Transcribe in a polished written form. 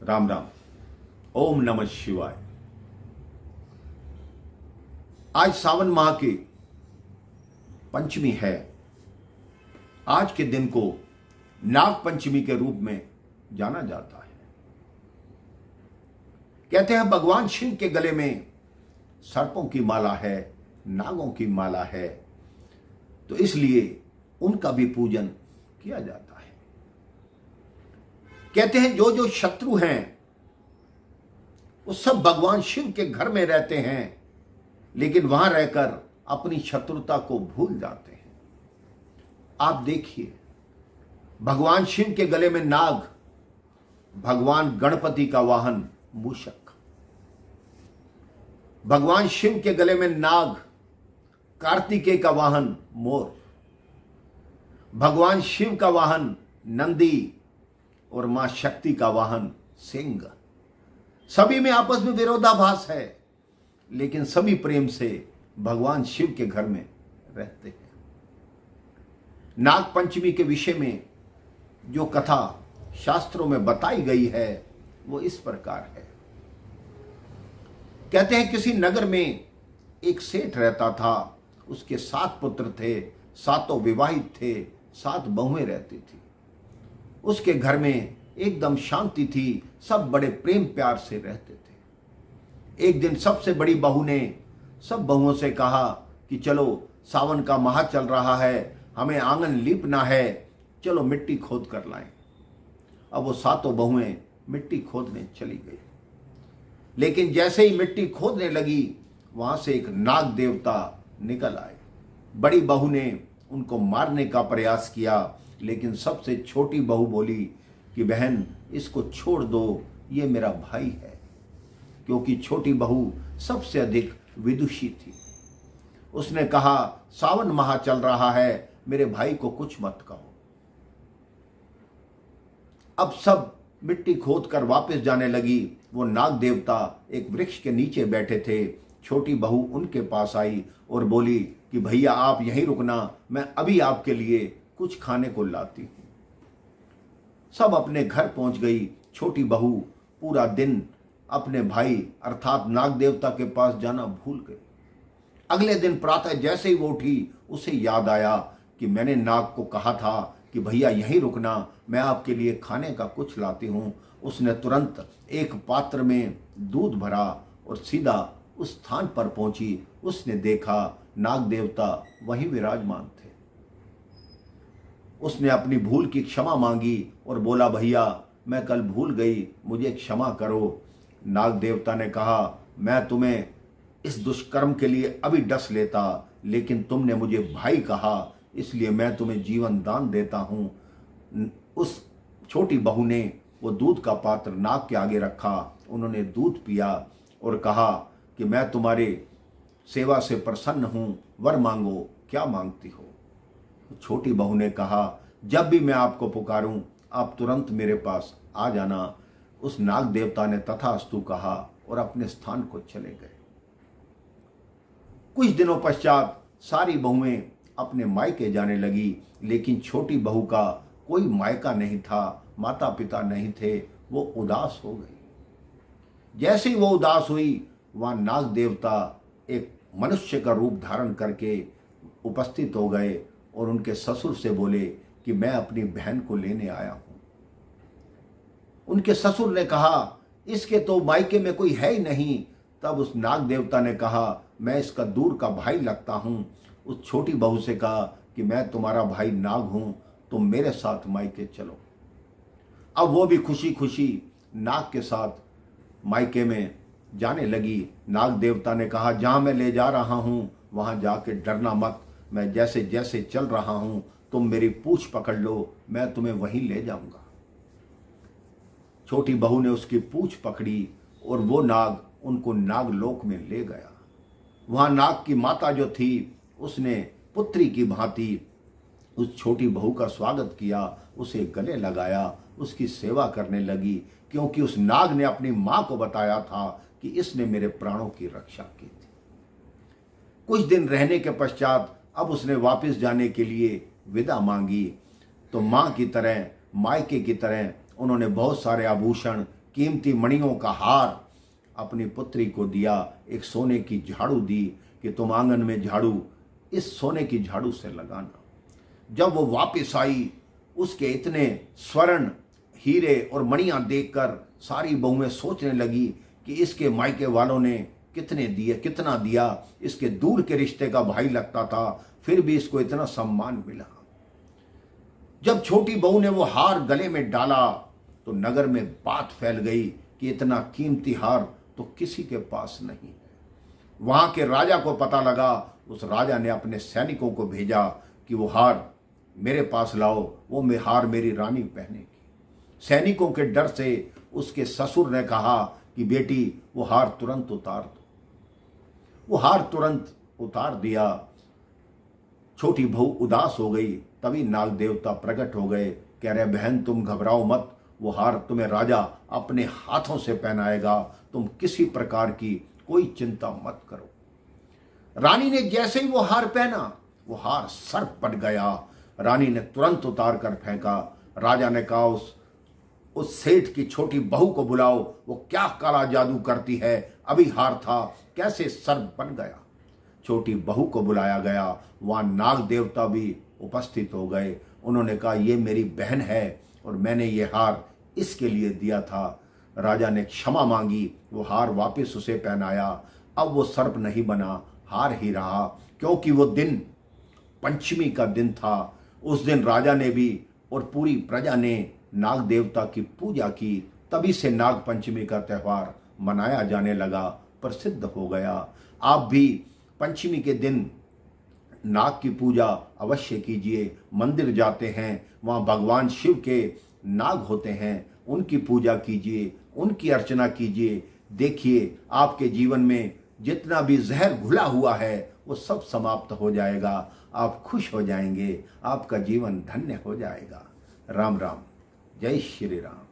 राम राम। ओम नमः शिवाय। आज सावन माह की पंचमी है। आज के दिन को नाग पंचमी के रूप में जाना जाता है। कहते हैं भगवान शिव के गले में सर्पों की माला है, नागों की माला है, तो इसलिए उनका भी पूजन किया जाता है। कहते हैं जो जो शत्रु हैं वो सब भगवान शिव के घर में रहते हैं, लेकिन वहां रहकर अपनी शत्रुता को भूल जाते हैं। आप देखिए, भगवान शिव के गले में नाग, भगवान गणपति का वाहन मूषक, भगवान शिव के गले में नाग, कार्तिकेय का वाहन मोर, भगवान शिव का वाहन नंदी और मां शक्ति का वाहन सिंह। सभी में आपस में विरोधाभास है, लेकिन सभी प्रेम से भगवान शिव के घर में रहते हैं। नाग पंचमी के विषय में जो कथा शास्त्रों में बताई गई है वो इस प्रकार है। कहते हैं किसी नगर में एक सेठ रहता था। उसके 7 पुत्र थे, 7 विवाहित थे, 7 बहुएं रहती थी। उसके घर में एकदम शांति थी, सब बड़े प्रेम प्यार से रहते थे। एक दिन सबसे बड़ी बहू ने सब बहुओं से कहा कि चलो सावन का माह चल रहा है, हमें आंगन लीपना है, चलो मिट्टी खोद कर लाएं। अब वो 7 बहुएं मिट्टी खोदने चली गई, लेकिन जैसे ही मिट्टी खोदने लगी वहां से एक नाग देवता निकल आए। बड़ी बहू ने उनको मारने का प्रयास किया, लेकिन सबसे छोटी बहू बोली कि बहन इसको छोड़ दो, ये मेरा भाई है। क्योंकि छोटी बहू सबसे अधिक विदुषी थी। उसने कहा सावन माह चल रहा है, मेरे भाई को कुछ मत कहो। अब सब मिट्टी खोद कर वापस जाने लगी। वो नाग देवता एक वृक्ष के नीचे बैठे थे। छोटी बहू उनके पास आई और बोली कि भैया आप यहीं रुकना, मैं अभी आपके लिए कुछ खाने को लाती हूं। सब अपने घर पहुंच गई। छोटी बहू पूरा दिन अपने भाई अर्थात नाग देवता के पास जाना भूल गई। अगले दिन प्रातः जैसे ही वो उठी, उसे याद आया कि मैंने नाग को कहा था कि भैया यहीं रुकना, मैं आपके लिए खाने का कुछ लाती हूं। उसने तुरंत एक पात्र में दूध भरा और सीधा उस स्थान पर पहुंची। उसने देखा नाग देवता वहीं विराजमान थे। उसने अपनी भूल की क्षमा मांगी और बोला भैया मैं कल भूल गई, मुझे क्षमा करो। नाग देवता ने कहा मैं तुम्हें इस दुष्कर्म के लिए अभी डस लेता, लेकिन तुमने मुझे भाई कहा, इसलिए मैं तुम्हें जीवन दान देता हूं। उस छोटी बहू ने वो दूध का पात्र नाग के आगे रखा। उन्होंने दूध पिया और कहा कि मैं तुम्हारे सेवा से प्रसन्न हूं, वर मांगो, क्या मांगती हो। छोटी बहू ने कहा जब भी मैं आपको पुकारूं आप तुरंत मेरे पास आ जाना। उस नाग देवता ने तथास्तु कहा और अपने स्थान को चले गए। कुछ दिनों पश्चात सारी बहुएं अपने मायके जाने लगी, लेकिन छोटी बहू का कोई मायका नहीं था, माता पिता नहीं थे। वो उदास हो गई। जैसे ही वो उदास हुई, वहां नाग देवता एक मनुष्य का रूप धारण करके उपस्थित हो गए और उनके ससुर से बोले कि मैं अपनी बहन को लेने आया हूं। उनके ससुर ने कहा इसके तो मायके में कोई है ही नहीं। तब उस नाग देवता ने कहा मैं इसका दूर का भाई लगता हूं। उस छोटी बहू से कहा कि मैं तुम्हारा भाई नाग हूं, तुम मेरे साथ मायके चलो। अब वो भी खुशी खुशी नाग के साथ मायके में जाने लगी। नाग देवता ने कहा जहां मैं ले जा रहा हूं वहां जाके डरना मत, मैं जैसे जैसे चल रहा हूं तुम मेरी पूंछ पकड़ लो, मैं तुम्हें वहीं ले जाऊंगा। छोटी बहू ने उसकी पूंछ पकड़ी और वो नाग उनको नागलोक में ले गया। वहां नाग की माता जो थी उसने पुत्री की भांति उस छोटी बहू का स्वागत किया, उसे गले लगाया, उसकी सेवा करने लगी, क्योंकि उस नाग ने अपनी मां को बताया था कि इसने मेरे प्राणों की रक्षा की थी। कुछ दिन रहने के पश्चात अब उसने वापस जाने के लिए विदा मांगी, तो मां की तरह, मायके की तरह उन्होंने बहुत सारे आभूषण कीमती मणियों का हार अपनी पुत्री को दिया, एक सोने की झाड़ू दी कि तुम आंगन में झाड़ू इस सोने की झाड़ू से लगाना। जब वो वापस आई, उसके इतने स्वर्ण हीरे और मणियां देखकर सारी बहुएं सोचने लगी कि इसके मायके वालों ने कितने दिए, कितना दिया। इसके दूर के रिश्ते का भाई लगता था, फिर भी इसको इतना सम्मान मिला। जब छोटी बहू ने वो हार गले में डाला तो नगर में बात फैल गई कि इतना कीमती हार तो किसी के पास नहीं है। वहां के राजा को पता लगा। उस राजा ने अपने सैनिकों को भेजा कि वो हार मेरे पास लाओ, वो हार मेरी रानी पहनेगी। सैनिकों के डर से उसके ससुर ने कहा कि बेटी वो हार तुरंत उतार दो। वो हार तुरंत उतार दिया। छोटी बहू उदास हो गई। तभी नाग देवता प्रकट हो गए, कह रहे बहन तुम घबराओ मत, वो हार तुम्हें राजा अपने हाथों से पहनाएगा, तुम किसी प्रकार की कोई चिंता मत करो। रानी ने जैसे ही वो हार पहना, वो हार सर्प बन गया। रानी ने तुरंत उतार कर फेंका। राजा ने कहा उस सेठ की छोटी बहू को बुलाओ, वो क्या काला जादू करती है, अभी हार था कैसे सर्प बन गया। छोटी बहू को बुलाया गया। वहां नाग देवता भी उपस्थित हो गए। उन्होंने कहा ये मेरी बहन है और मैंने ये हार इसके लिए दिया था। राजा ने क्षमा मांगी, वो हार वापस उसे पहनाया। अब वो सर्प नहीं बना, हार ही रहा, क्योंकि वो दिन पंचमी का दिन था। उस दिन राजा ने भी और पूरी प्रजा ने नाग देवता की पूजा की। तभी से नाग पंचमी का त्यौहार मनाया जाने लगा, प्रसिद्ध हो गया। आप भी पंचमी के दिन नाग की पूजा अवश्य कीजिए। मंदिर जाते हैं, वहाँ भगवान शिव के नाग होते हैं, उनकी पूजा कीजिए, उनकी अर्चना कीजिए। देखिए आपके जीवन में जितना भी जहर घुला हुआ है वो सब समाप्त हो जाएगा। आप खुश हो जाएंगे, आपका जीवन धन्य हो जाएगा। राम राम, जय श्री राम।